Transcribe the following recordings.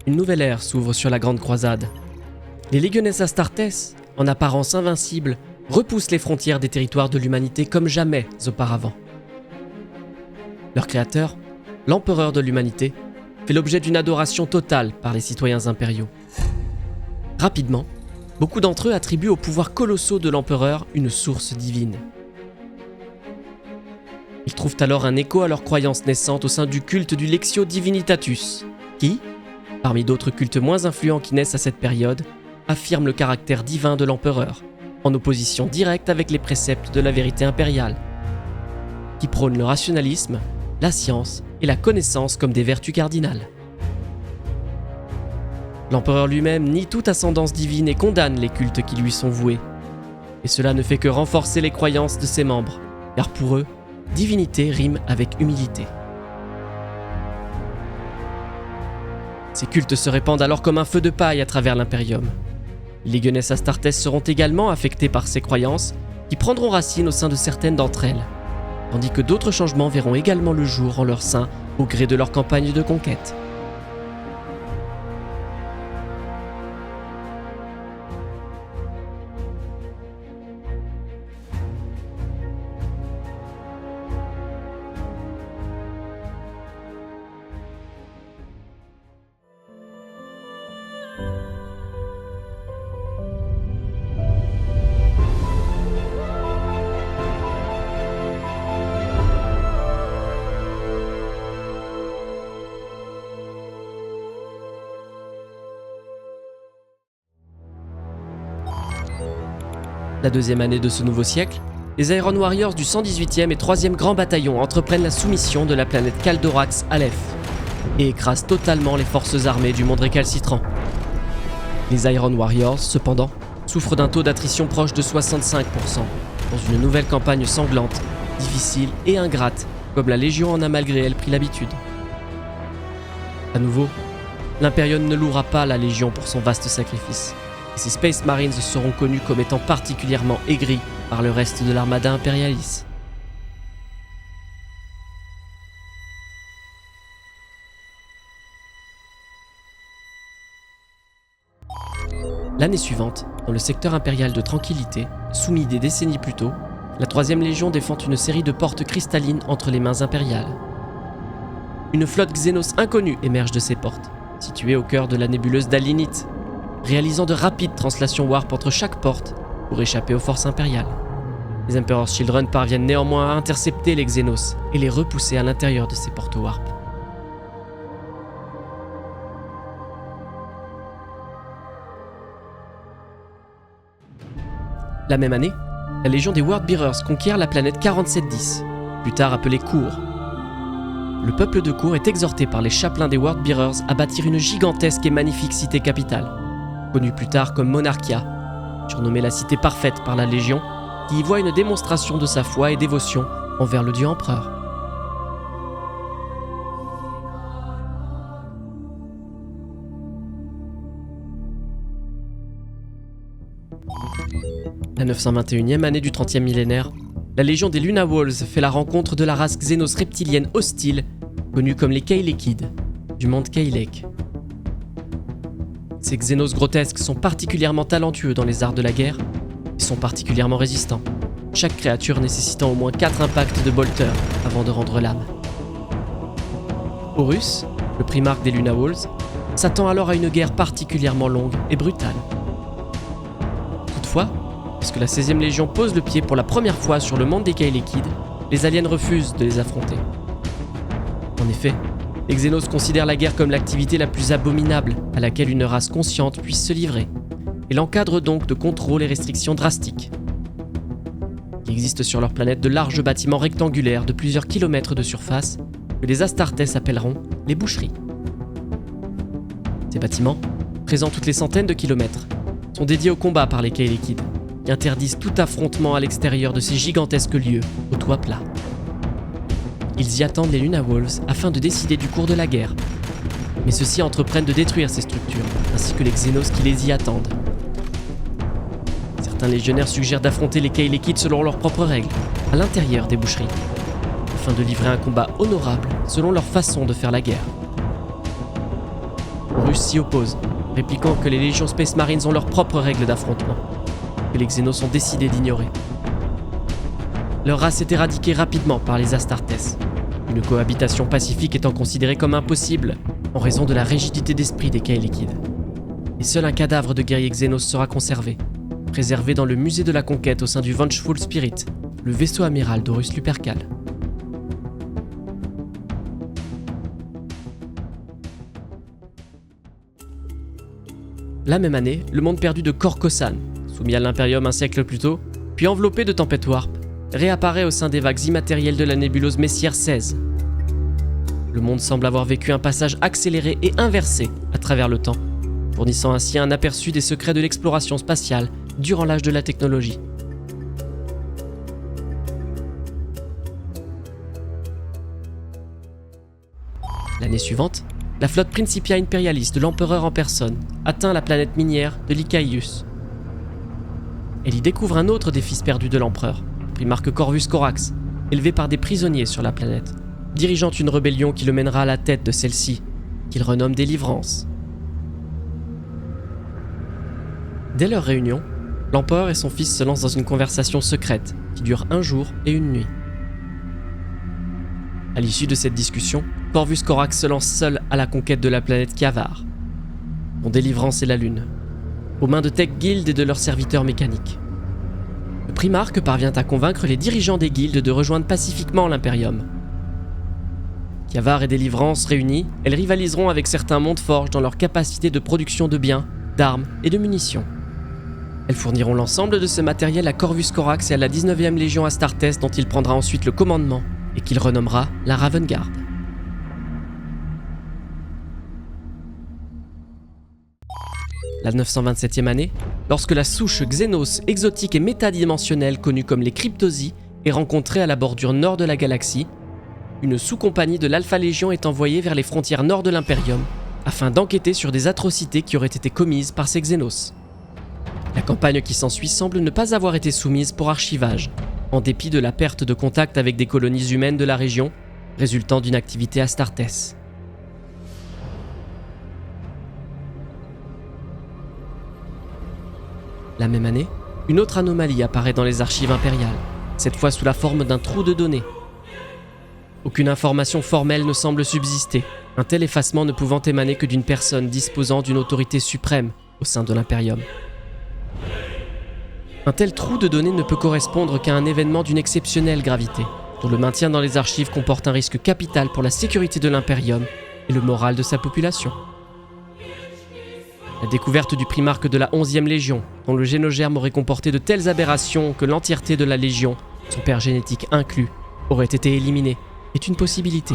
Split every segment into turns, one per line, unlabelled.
Une nouvelle ère s'ouvre sur la Grande Croisade. Les Legiones Astartes, en apparence invincibles, repoussent les frontières des territoires de l'humanité comme jamais auparavant. Leur créateur, l'empereur de l'humanité, fait l'objet d'une adoration totale par les citoyens impériaux. Rapidement, beaucoup d'entre eux attribuent aux pouvoirs colossaux de l'empereur une source divine. Ils trouvent alors un écho à leur croyance naissante au sein du culte du Lectio Divinitatus, qui, parmi d'autres cultes moins influents qui naissent à cette période, affirme le caractère divin de l'empereur, en opposition directe avec les préceptes de la vérité impériale, qui prône le rationalisme, la science et la connaissance comme des vertus cardinales. L'empereur lui-même nie toute ascendance divine et condamne les cultes qui lui sont voués. Et cela ne fait que renforcer les croyances de ses membres, car pour eux, divinité rime avec humilité. Ces cultes se répandent alors comme un feu de paille à travers l'Imperium. Les Legiones Astartes seront également affectés par ces croyances, qui prendront racine au sein de certaines d'entre elles, tandis que d'autres changements verront également le jour en leur sein au gré de leur campagne de conquête. La deuxième année de ce nouveau siècle, les Iron Warriors du 118e et 3e Grand Bataillon entreprennent la soumission de la planète Caldorax Aleph et écrasent totalement les forces armées du monde récalcitrant. Les Iron Warriors, cependant, souffrent d'un taux d'attrition proche de 65%, dans une nouvelle campagne sanglante, difficile et ingrate, comme la Légion en a malgré elle pris l'habitude. À nouveau, l'Imperium ne louera pas la Légion pour son vaste sacrifice. Ces Space Marines seront connus comme étant particulièrement aigris par le reste de l'armada impérialis. L'année suivante, dans le secteur impérial de Tranquillité, soumis des décennies plus tôt, la 3e Légion défend une série de portes cristallines entre les mains impériales. Une flotte Xénos inconnue émerge de ces portes, située au cœur de la nébuleuse d'Alinith, réalisant de rapides translations warp entre chaque porte pour échapper aux forces impériales. Les Emperor's Children parviennent néanmoins à intercepter les Xénos et les repousser à l'intérieur de ces portes warp. La même année, la Légion des Wordbearers conquiert la planète 4710, plus tard appelée Cour. Le peuple de Cour est exhorté par les chapelains des Wordbearers à bâtir une gigantesque et magnifique cité capitale, connue plus tard comme Monarchia, surnommée la cité parfaite par la Légion, qui y voit une démonstration de sa foi et dévotion envers le dieu empereur. La 921e année du 30e millénaire, la Légion des Luna Wolves fait la rencontre de la race xénos reptilienne hostile, connue comme les Keilekides, du monde Keilek. Ces Xénos grotesques sont particulièrement talentueux dans les arts de la guerre et sont particulièrement résistants, chaque créature nécessitant au moins 4 impacts de bolter avant de rendre l'âme. Horus, le primarque des Luna Wolves, s'attend alors à une guerre particulièrement longue et brutale. Toutefois, lorsque la 16e Légion pose le pied pour la première fois sur le monde des Keilekides, les aliens refusent de les affronter. En effet, les Xénos considèrent la guerre comme l'activité la plus abominable à laquelle une race consciente puisse se livrer, et l'encadrent donc de contrôles et restrictions drastiques. Il existe sur leur planète de larges bâtiments rectangulaires de plusieurs kilomètres de surface que les Astartes appelleront les boucheries. Ces bâtiments, présents toutes les centaines de kilomètres, sont dédiés au combat par les Keilekides, qui interdisent tout affrontement à l'extérieur de ces gigantesques lieux au toit plat. Ils y attendent les Luna Wolves afin de décider du cours de la guerre. Mais ceux-ci entreprennent de détruire ces structures, ainsi que les Xénos qui les y attendent. Certains légionnaires suggèrent d'affronter les Keilekides selon leurs propres règles, à l'intérieur des boucheries, afin de livrer un combat honorable selon leur façon de faire la guerre. Horus s'y oppose, répliquant que les légions Space Marines ont leurs propres règles d'affrontement, que les Xénos ont décidé d'ignorer. Leur race est éradiquée rapidement par les Astartes, une cohabitation pacifique étant considérée comme impossible en raison de la rigidité d'esprit des Kay liquides. Et seul un cadavre de guerrier Xénos sera conservé, préservé dans le musée de la conquête au sein du Vengeful Spirit, le vaisseau amiral d'Horus Lupercal. La même année, le monde perdu de Corcosan, soumis à l'Imperium un siècle plus tôt, puis enveloppé de tempêtes warp, réapparaît au sein des vagues immatérielles de la nébuleuse Messier 16. Le monde semble avoir vécu un passage accéléré et inversé à travers le temps, fournissant ainsi un aperçu des secrets de l'exploration spatiale durant l'âge de la technologie. L'année suivante, la flotte Principia impérialiste de l'empereur en personne atteint la planète minière de Lycaeus. Elle y découvre un autre des fils perdus de l'empereur, Primarque Corvus Corax, élevé par des prisonniers sur la planète, dirigeant une rébellion qui le mènera à la tête de celle-ci, qu'il renomme Délivrance. Dès leur réunion, l'empereur et son fils se lancent dans une conversation secrète qui dure un jour et une nuit. À l'issue de cette discussion, Corvus Corax se lance seul à la conquête de la planète Kiavar, dont Délivrance est la lune, aux mains de Tech Guild et de leurs serviteurs mécaniques. Le Primarque parvient à convaincre les dirigeants des guildes de rejoindre pacifiquement l'Imperium. Kiavar et Délivrance réunis, elles rivaliseront avec certains mondes forges dans leur capacité de production de biens, d'armes et de munitions. Elles fourniront l'ensemble de ce matériel à Corvus Corax et à la 19e Légion Astartes dont il prendra ensuite le commandement et qu'il renommera la Ravengard. La 927e année, lorsque la souche Xénos exotique et métadimensionnelle connue comme les Cryptosi est rencontrée à la bordure nord de la galaxie, une sous-compagnie de l'Alpha Légion est envoyée vers les frontières nord de l'Imperium afin d'enquêter sur des atrocités qui auraient été commises par ces Xénos. La campagne qui s'ensuit semble ne pas avoir été soumise pour archivage, en dépit de la perte de contact avec des colonies humaines de la région, résultant d'une activité Astartes. La même année, une autre anomalie apparaît dans les archives impériales, cette fois sous la forme d'un trou de données. Aucune information formelle ne semble subsister, un tel effacement ne pouvant émaner que d'une personne disposant d'une autorité suprême au sein de l'Imperium. Un tel trou de données ne peut correspondre qu'à un événement d'une exceptionnelle gravité, dont le maintien dans les archives comporte un risque capital pour la sécurité de l'Imperium et le moral de sa population. La découverte du Primarque de la 11e Légion, dont le génogerme aurait comporté de telles aberrations que l'entièreté de la Légion, son père génétique inclus, aurait été éliminée, est une possibilité.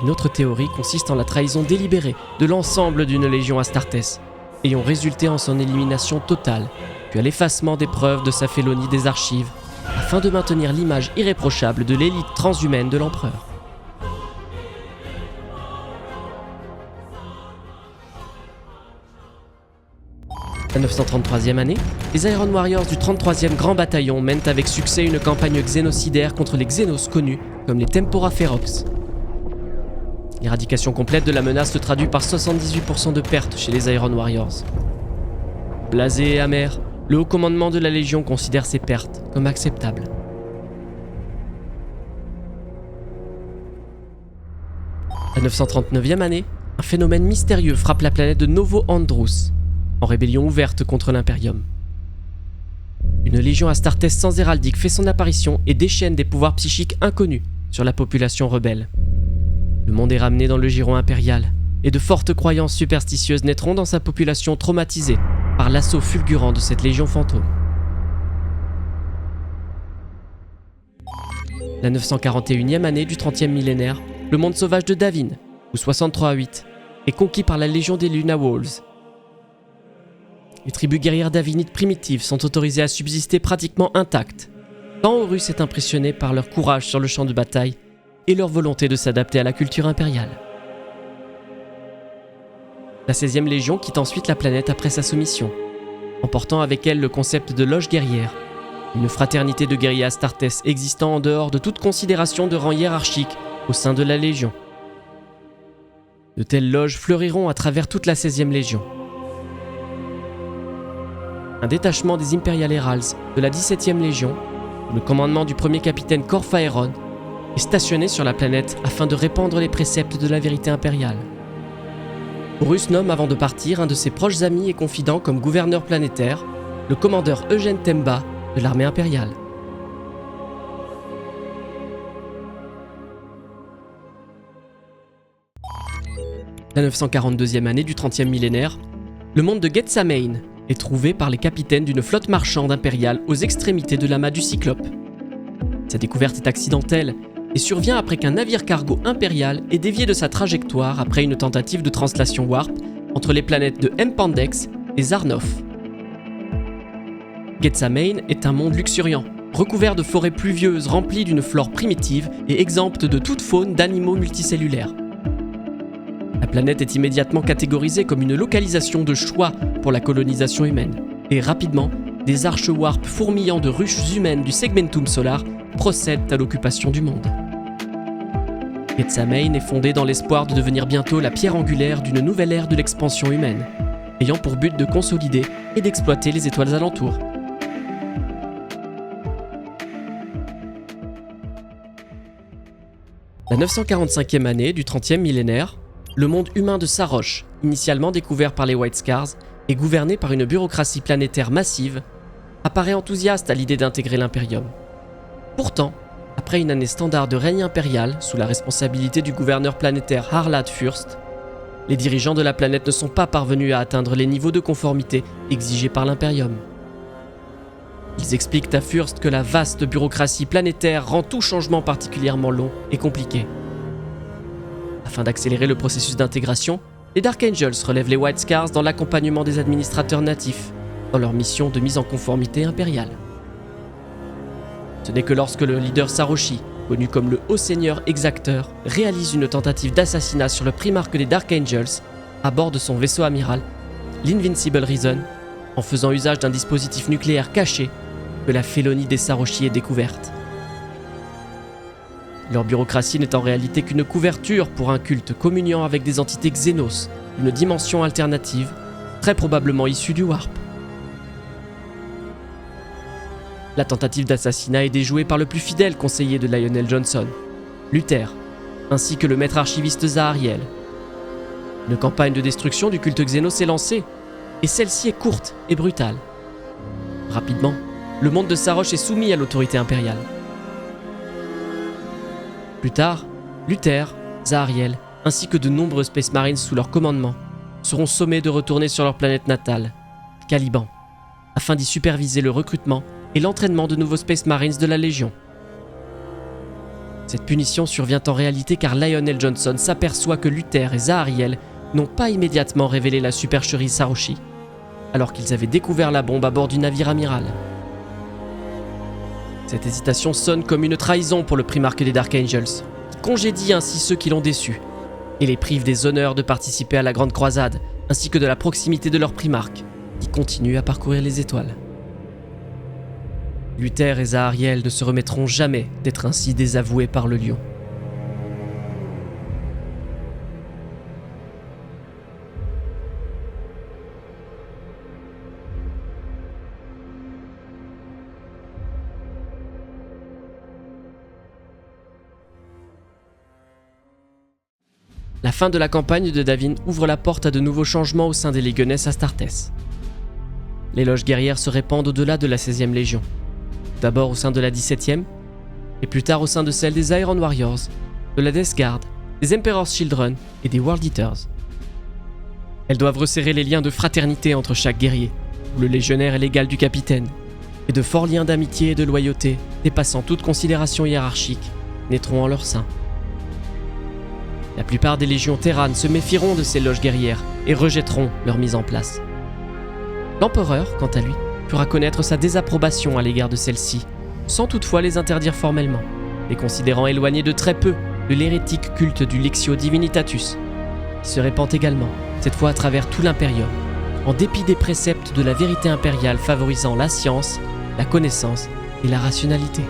Une autre théorie consiste en la trahison délibérée de l'ensemble d'une Légion Astartes, ayant résulté en son élimination totale, puis à l'effacement des preuves de sa félonie des archives, afin de maintenir l'image irréprochable de l'élite transhumaine de l'empereur. La 933e année, les Iron Warriors du 33e Grand Bataillon mènent avec succès une campagne xénocidaire contre les Xénos connus comme les Tempora Ferox. L'éradication complète de la menace se traduit par 78% de pertes chez les Iron Warriors. Blasé et amer, le haut commandement de la Légion considère ces pertes comme acceptables. La 939e année, un phénomène mystérieux frappe la planète de Novo Andrus, en rébellion ouverte contre l'Imperium. Une légion Astartes sans héraldique fait son apparition et déchaîne des pouvoirs psychiques inconnus sur la population rebelle. Le monde est ramené dans le giron impérial, et de fortes croyances superstitieuses naîtront dans sa population traumatisée par l'assaut fulgurant de cette légion fantôme. La 941e année du 30e millénaire, le monde sauvage de Davin, ou 63-8, est conquis par la légion des Luna Wolves. Les tribus guerrières davinites primitives sont autorisées à subsister pratiquement intactes, tant Horus est impressionné par leur courage sur le champ de bataille et leur volonté de s'adapter à la culture impériale. La 16e Légion quitte ensuite la planète après sa soumission, emportant avec elle le concept de loge guerrière, une fraternité de guerriers Astartes existant en dehors de toute considération de rang hiérarchique au sein de la Légion. De telles loges fleuriront à travers toute la 16e Légion. Un détachement des Imperial Heralds de la 17e Légion, sous le commandement du premier capitaine Corphaeron, est stationné sur la planète afin de répandre les préceptes de la vérité impériale. Horus nomme avant de partir un de ses proches amis et confidents comme gouverneur planétaire, le commandeur Eugène Temba de l'armée impériale. La 942e année du 30e millénaire, le monde de Gethsemane est trouvé par les capitaines d'une flotte marchande impériale aux extrémités de l'amas du Cyclope. Sa découverte est accidentelle et survient après qu'un navire cargo impérial ait dévié de sa trajectoire après une tentative de translation warp entre les planètes de Mpandex et Zarnof. Gethsemane est un monde luxuriant, recouvert de forêts pluvieuses remplies d'une flore primitive et exempte de toute faune d'animaux multicellulaires. La planète est immédiatement catégorisée comme une localisation de choix pour la colonisation humaine. Et rapidement, des arches warp fourmillant de ruches humaines du Segmentum Solar procèdent à l'occupation du monde. Gethsemane est fondée dans l'espoir de devenir bientôt la pierre angulaire d'une nouvelle ère de l'expansion humaine, ayant pour but de consolider et d'exploiter les étoiles alentours. La 945e année du 30e millénaire, le monde humain de Saroche, initialement découvert par les White Scars et gouverné par une bureaucratie planétaire massive, apparaît enthousiaste à l'idée d'intégrer l'Imperium. Pourtant, après une année standard de règne impérial sous la responsabilité du gouverneur planétaire Harlad Fürst, les dirigeants de la planète ne sont pas parvenus à atteindre les niveaux de conformité exigés par l'Imperium. Ils expliquent à Fürst que la vaste bureaucratie planétaire rend tout changement particulièrement long et compliqué. Afin d'accélérer le processus d'intégration, les Dark Angels relèvent les White Scars dans l'accompagnement des administrateurs natifs, dans leur mission de mise en conformité impériale. Ce n'est que lorsque le leader Saroshi, connu comme le Haut Seigneur Exacteur, réalise une tentative d'assassinat sur le primarque des Dark Angels, à bord de son vaisseau amiral, l'Invincible Reason, en faisant usage d'un dispositif nucléaire caché, que la félonie des Saroshi est découverte. Leur bureaucratie n'est en réalité qu'une couverture pour un culte communiant avec des entités Xénos, une dimension alternative, très probablement issue du Warp. La tentative d'assassinat est déjouée par le plus fidèle conseiller de Lionel Johnson, Luther, ainsi que le maître archiviste Zahariel. Une campagne de destruction du culte Xénos est lancée, et celle-ci est courte et brutale. Rapidement, le monde de Saroche est soumis à l'autorité impériale. Plus tard, Luther, Zahariel, ainsi que de nombreux Space Marines sous leur commandement, seront sommés de retourner sur leur planète natale, Caliban, afin d'y superviser le recrutement et l'entraînement de nouveaux Space Marines de la Légion. Cette punition survient en réalité car Lionel Johnson s'aperçoit que Luther et Zahariel n'ont pas immédiatement révélé la supercherie Saroshi, alors qu'ils avaient découvert la bombe à bord du navire amiral. Cette hésitation sonne comme une trahison pour le primarque des Dark Angels, qui congédie ainsi ceux qui l'ont déçu, et les prive des honneurs de participer à la Grande Croisade, ainsi que de la proximité de leur primarque, qui continue à parcourir les étoiles. Luther et Zahariel ne se remettront jamais d'être ainsi désavoués par le lion. La fin de la campagne de Davin ouvre la porte à de nouveaux changements au sein des Légionnes Astartes. Les loges guerrières se répandent au-delà de la 16e Légion, d'abord au sein de la 17e, et plus tard au sein de celle des Iron Warriors, de la Death Guard, des Emperor's Children et des World Eaters. Elles doivent resserrer les liens de fraternité entre chaque guerrier, où le légionnaire est l'égal du capitaine, et de forts liens d'amitié et de loyauté, dépassant toute considération hiérarchique, naîtront en leur sein. La plupart des légions terranes se méfieront de ces loges guerrières et rejetteront leur mise en place. L'empereur, quant à lui, fera connaître sa désapprobation à l'égard de celles-ci, sans toutefois les interdire formellement, les considérant éloignées de très peu de l'hérétique culte du Lectio Divinitatus, qui se répand également, cette fois à travers tout l'Imperium, en dépit des préceptes de la vérité impériale favorisant la science, la connaissance et la rationalité.